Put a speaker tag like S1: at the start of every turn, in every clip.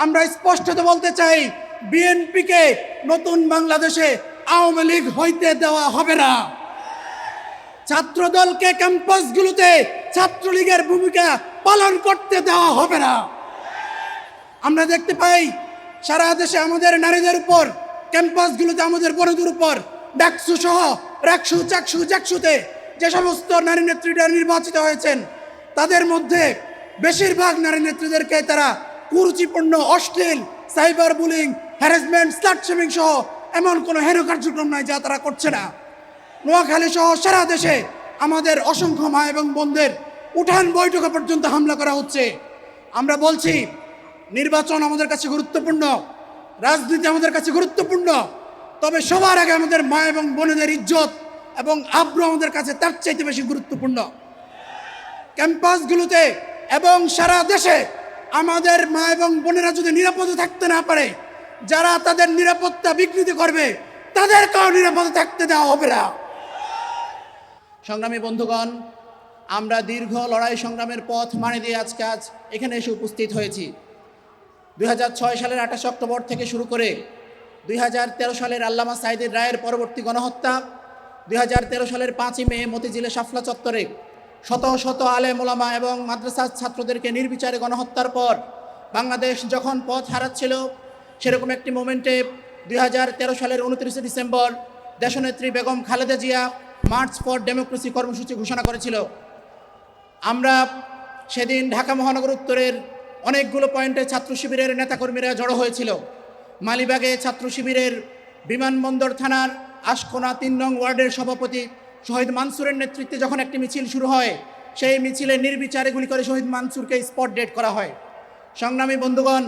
S1: আমরা স্পষ্টত বলতে চাই, বিএনপিকে নতুন বাংলাদেশে আওয়ামী লীগ হইতে দেওয়া হবে না। ছাত্রদলকে ক্যাম্পাসগুলোতে ছাত্রলীগের ভূমিকা পালন করতে দেওয়া হবে না। আমরা দেখতে পাই সারা দেশে আমাদের নারীদের উপর, ক্যাম্পাসগুলোতে আমাদের বড়দের উপর, ডাকসু সহ রাকসু চাকসু জাকসুতে যে সমস্ত নারী নেত্রীরা নির্বাচিত হয়েছেন, তাদের মধ্যে বেশিরভাগ নারী নেত্রীদেরকে তারা কুরুচিপূর্ণ, অশ্লীল, cyber bullying, harassment, slut shaming সহ এমন কোনো হেন কার্যক্রম নাই যা তারা করছে না। নোয়াখালী সহ সারা দেশে আমাদের অসংখ্য মা এবং বোনদের উঠান বৈঠকে পর্যন্ত হামলা করা হচ্ছে। আমরা বলছি, নির্বাচন আমাদের কাছে গুরুত্বপূর্ণ, রাজনীতি আমাদের কাছে গুরুত্বপূর্ণ, তবে সবার আগে আমাদের মা এবং বোনেদের ইজ্জত এবং আব্রু আমাদের কাছে তার চাইতে বেশি গুরুত্বপূর্ণ। ক্যাম্পাসগুলোতে এবং সারা দেশে আমাদের মা এবং বোনেরা যদি নিরাপদে থাকতে না পারে, যারা তাদের নিরাপত্তা বিঘ্নিত করবে তাদেরকেও নিরাপদে থাকতে দেওয়া হবে না। সংগ্রামী বন্ধুগণ, আমরা দীর্ঘ লড়াই সংগ্রামের পথ মানে দিয়ে আজকে এখানে এসে উপস্থিত হয়েছি। 2006 সালের 28 অক্টোবর থেকে শুরু করে 2013 সালের আল্লামা সাঈদীর রায়ের পরবর্তী গণহত্যা, 2013 সালের 5ই মে মতিঝিলে শাফলা চত্বরে শত শত আলেম ওলামা এবং মাদ্রাসার ছাত্রদেরকে নির্বিচারে গণহত্যার পর বাংলাদেশ যখন পথ হারাচ্ছিল, সেরকম একটি মোমেন্টে 2013 সালের 29 ডিসেম্বর দেশনেত্রী Begum Khaleda Zia March for democracy কর্মসূচি ঘোষণা করেছিল। আমরা সেদিন ঢাকা মহানগর উত্তরের অনেকগুলো পয়েন্টে ছাত্র শিবিরের নেতাকর্মীরা জড়ো হয়েছিল। মালিবাগে ছাত্র শিবিরের বিমানবন্দর থানার আশকোনা 3 নং ওয়ার্ডের সভাপতি শহীদ মানসুরের নেতৃত্বে যখন একটি মিছিল শুরু হয়, সেই মিছিলে নির্বিচারে গুলি করে শহীদ মানসুরকে স্পট ডেড করা হয়। সংগ্রামী বন্ধুগণ,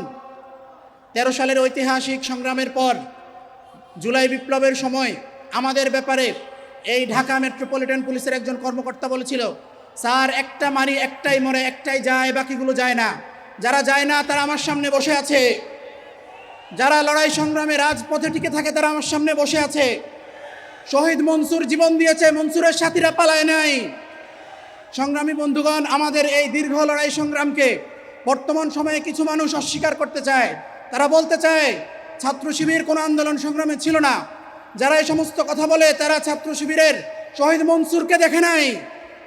S1: 13 সালের ঐতিহাসিক সংগ্রামের পর জুলাই বিপ্লবের সময় আমাদের ব্যাপারে এই ঢাকা মেট্রোপলিটন পুলিশের একজন কর্মকর্তা বলেছিল, স্যার, একটা মারি, একটাই মরে, একটাই যায়, বাকিগুলো যায় না। যারা যায় না তারা আমার সামনে বসে আছে, যারা লড়াই সংগ্রামে রাজপথে টিকে থাকে তারা আমার সামনে বসে আছে। শহীদ মনসুর জীবন দিয়েছে, মনসুরের সাথীরা পালায় নাই। সংগ্রামী বন্ধুগণ, আমাদের এই দীর্ঘ লড়াই সংগ্রামকে বর্তমান সময়ে কিছু মানুষ অস্বীকার করতে চায়। তারা বলতে চায় ছাত্র শিবির কোনো আন্দোলন সংগ্রামে ছিল না। যারা এই সমস্ত কথা বলে তারা ছাত্র শিবিরের শহীদ মনসুরকে দেখে নাই।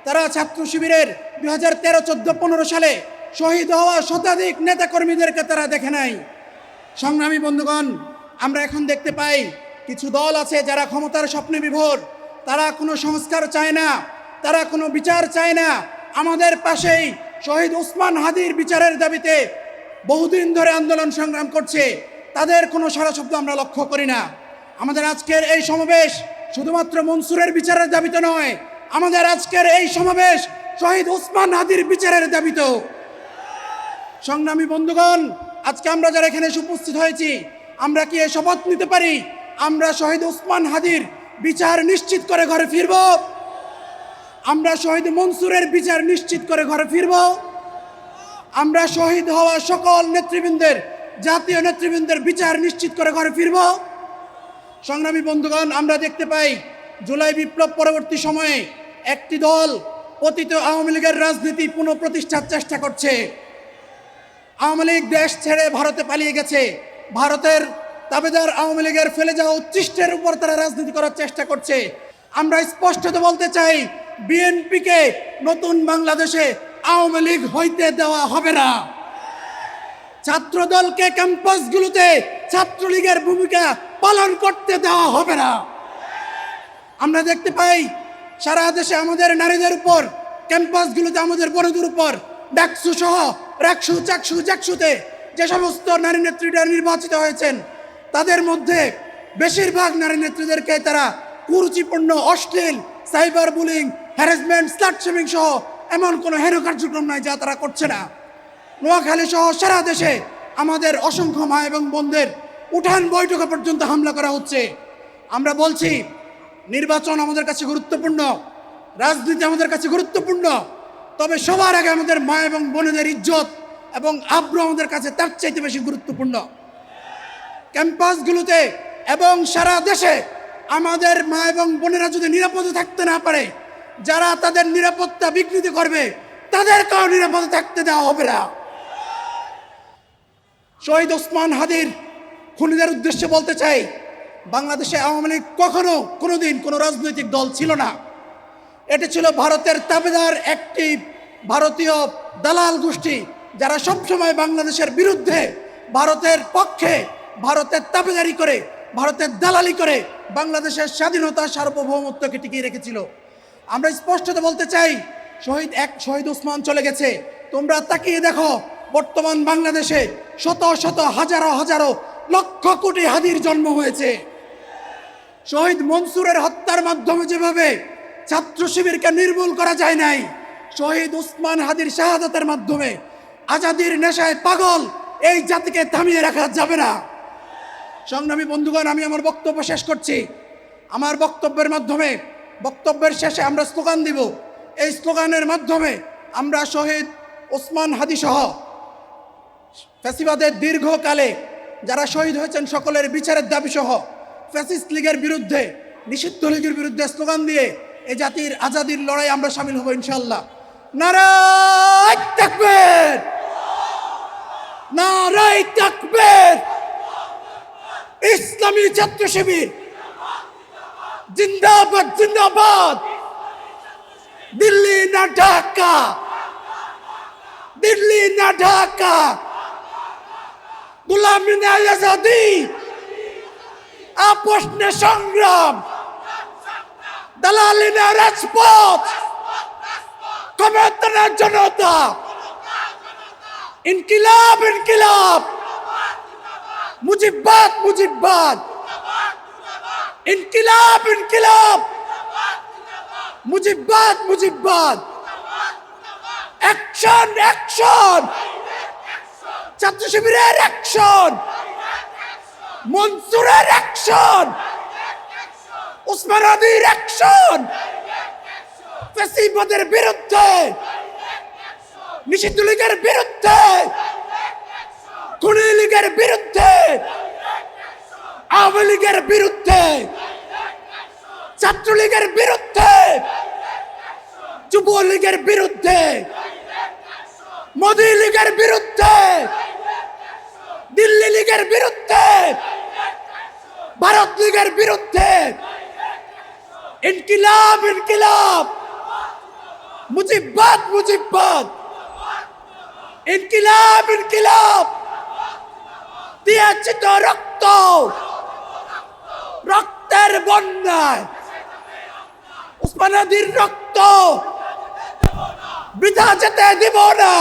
S1: তারা ছাত্র শিবিরের 2013, 14, 15 সালে শহীদ হওয়া শতাধিক নেতাকর্মীদেরকে তারা দেখে নাই। সংগ্রামী বন্ধুগণ, আমরা এখন দেখতে পাই কিছু দল আছে যারা ক্ষমতার স্বপ্নে বিভোর। তারা কোনো সংস্কার চায় না, তারা কোনো বিচার চায় না। আমাদের পাশেই শহীদ ওসমান হাদির বিচারের দাবিতে বহুদিন ধরে আন্দোলন সংগ্রাম করছে, তাদের কোনো সাড়া শব্দ আমরা লক্ষ্য করি না। আমাদের আজকের এই সমাবেশ শুধুমাত্র মনসুরের বিচারের দাবিতে নয়, আমাদের আজকের এই সমাবেশ শহীদ ওসমান হাদির বিচারের দাবিতেও। সংগ্রামী বন্ধুগণ, আজকে আমরা যারা এখানে উপস্থিত হয়েছি, আমরা কি এই শপথ নিতে পারি আমরা শহীদ ওসমান হাদির বিচার নিশ্চিত করে ঘরে ফিরব? আমরা শহীদ মনসুরের বিচার নিশ্চিত করে ঘরে ফিরব? আমরা শহীদ হওয়া সকল নেতৃবৃন্দের, জাতীয় নেতৃবৃন্দের বিচার নিশ্চিত করে ঘরে ফিরব? সংগ্রামী বন্ধুগণ, আমরা দেখতে পাই জুলাই বিপ্লব পরবর্তী সময়ে একটি দল পতিত আওয়ামী লীগের রাজনীতি পুনঃপ্রতিষ্ঠার চেষ্টা করছে। আওয়ামী লীগ দেশ ছেড়ে ভারতে পালিয়ে গেছে। ভারতের তাবেদার আওয়ামী লীগের ফেলে যাওয়া উচ্ছিষ্টের উপর তারা রাজনীতি করার চেষ্টা করছে। আমরা স্পষ্টত বলতে চাই, বিএনপিকে নতুন বাংলাদেশে আওয়ামী লীগ হইতে দেওয়া হবে না। ছাত্রদলকে ক্যাম্পাসগুলোতে ছাত্রলীগের ভূমিকা পালন করতে দেওয়া হবে না। আমরা দেখতে পাই সারা দেশে আমাদের নারীদের উপর, ক্যাম্পাসগুলোতে আমাদের বড়দের উপর, ডাকসু সহ রাকসু চাকসু জাকসুতে যে সমস্ত নারী নেত্রীরা নির্বাচিত হয়েছেন, তাদের মধ্যে বেশিরভাগ নারী নেত্রীদেরকে তারা কুরুচিপূর্ণ, অশ্লীল, cyber bullying, harassment, slut shaming সহ এমন কোনো হেন কার্যক্রম নাই যা তারা করছে না। নোয়াখালী সহ সারা দেশে আমাদের অসংখ্য মা এবং বোনদের উঠান বৈঠকে পর্যন্ত হামলা করা হচ্ছে। আমরা বলছি, নির্বাচন আমাদের কাছে গুরুত্বপূর্ণ, রাজনীতি আমাদের কাছে গুরুত্বপূর্ণ, তবে সবার আগে আমাদের মা এবং বোনেদের ইজ্জত এবং আব্রু আমাদের কাছে তার চাইতে বেশি গুরুত্বপূর্ণ। ক্যাম্পাসগুলোতে এবং সারা দেশে আমাদের মা এবং বোনেরা যদি নিরাপদে থাকতে না পারে, যারা তাদের নিরাপত্তা বিঘ্নিত করবে তাদেরকেও নিরাপদে থাকতে দেওয়া হবে না। শহীদ ওসমান হাদির খুনিদের উদ্দেশ্যে বলতে চাই, বাংলাদেশে আওয়ামী লীগ কখনো কোনোদিন কোনো রাজনৈতিক দল ছিল না। এটি ছিল ভারতের তাবেদার একটি ভারতীয় দালাল গোষ্ঠী, যারা সবসময় বাংলাদেশের বিরুদ্ধে, ভারতের পক্ষে, ভারতের তাবেদারি করে, ভারতের দালালি করে বাংলাদেশের স্বাধীনতা সার্বভৌমত্বকে টিকিয়ে রেখেছিল। আমরা স্পষ্টত বলতে চাই, শহীদ ওসমান চলে গেছে, তোমরা তাকিয়ে দেখো বর্তমান বাংলাদেশে শত শত হাজারো হাজারো লক্ষ কোটি হাদির জন্ম হয়েছে। শহীদ মনসুরের হত্যার মাধ্যমে যেভাবে ছাত্র শিবিরকে নির্মূল করা যায় নাই, শহীদ ওসমান হাদির শাহাদাতের মাধ্যমে আজাদির নেশায় পাগল এই জাতিকে থামিয়ে রাখা যাবে না। সংগ্রামী বন্ধুগণ, আমি আমার বক্তব্য শেষ করছি। আমার বক্তব্যের শেষে আমরা স্লোগান দিব। এই স্লোগানের মাধ্যমে আমরা শহীদ ওসমান হাদি সহ ফ্যাসিবাদের দীর্ঘকালে যারা শহীদ হয়েছেন সকলের বিচারের দাবি সহ ফ্যাসিস্ট লীগের বিরুদ্ধে, নিষিদ্ধ লীগের বিরুদ্ধে স্লোগান দিয়ে এই জাতির আজাদির লড়াই আমরা সামিল হব ইনশাআল্লাহ। নারায়ে তাকবীর, নারায়ে তাকবীর। ইসলামী ছাত্র শিবির জিন্দাবাদ, জিন্দাবাদ। দিল্লি না ঢাকা, দিল্লি না ঢাকা। গোলামি না আজাদি, আপোষ না সংগ্রাম। দালালি না রাজপথ, ক্ষমতা না জনতা। ইনকিলাব, ইনকিলাব। মুজিববাদ, মুজিববাদ। ইনকিলাব, ইনকিলাব। মুজিববাদ, মুজিববাদ। Action, action. ছাত্র শিবিরের অ্যাকশন, মনসুরের অ্যাকশন, ওসমান হাদির অ্যাকশন। ফ্যাসিবাদের বিরুদ্ধে, নিষিদ্ধ লীগের বিরুদ্ধে, খুনি লীগের বিরুদ্ধে, আওয়ামী লীগের বিরুদ্ধে, ছাত্রলীগের বিরুদ্ধে, যুবলীগের বিরুদ্ধে, মোদী লীগের বিরুদ্ধে, দিল্লি লীগের বিরুদ্ধে, ভারত লীগের বিরুদ্ধে। ইনকিলাব, ইনকিলাব। মুজিববাদ, মুজিববাদ। ইনকিলাব, ইনকিলাব। দিয়েছি তো রক্ত, রক্তের বন্যায় ওসমান হাদির রক্ত বৃথা যেতে দিব না।